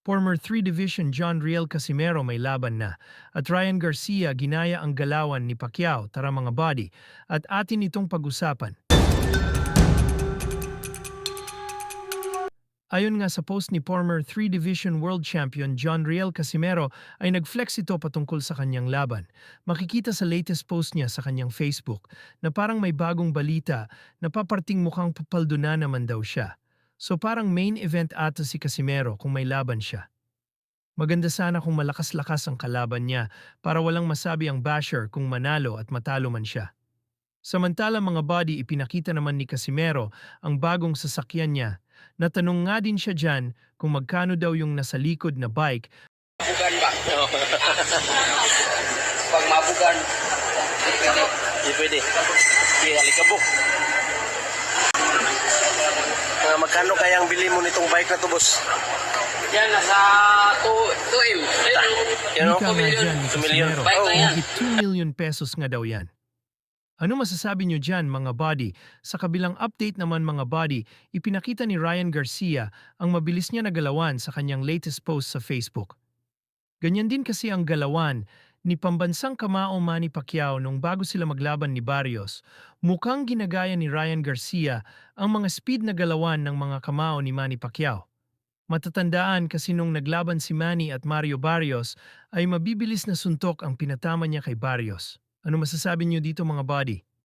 Former 3 Division John Riel Casimero may laban na at Ryan Garcia ginaya ang galawan ni Pacquiao, tara mga body, at atin itong pag-usapan. Ayon nga sa post ni former 3 Division World Champion John Riel Casimero ay nag-flex ito patungkol sa kanyang laban. Makikita sa latest post niya sa kanyang Facebook na parang may bagong balita na paparting mukhang papaldo na naman daw siya. So parang main event ata si Casimero kung may laban siya. Maganda sana kung malakas-lakas ang kalaban niya para walang masabi ang basher kung manalo at matalo man siya. Samantala mga body, ipinakita naman ni Casimero ang bagong sasakyan niya. Natanong nga din siya dyan kung magkano daw yung nasa likod na bike. Mabugan ba? Pag mabugan, hindi pwede. Kaya alikabok. Magkano kayang bili mo nitong bike na to, boss? Yan, nasa 2M. Yan o? Nga dyan ni 2 million. Casimero. Bike na yan. Higit 2 million pesos nga daw yan. Ano masasabi nyo dyan mga body? Sa kabilang update naman mga body, ipinakita ni Ryan Garcia ang mabilis niya na galawan sa kanyang latest post sa Facebook. Ganyan din kasi ang galawan ni pambansang kamao Manny Pacquiao nung bago sila maglaban ni Barrios. Mukhang ginagaya ni Ryan Garcia ang mga speed na galawan ng mga kamao ni Manny Pacquiao. Matatandaan kasi nung naglaban si Manny at Mario Barrios ay mabibilis na suntok ang pinatama niya kay Barrios. Ano masasabi niyo dito mga body?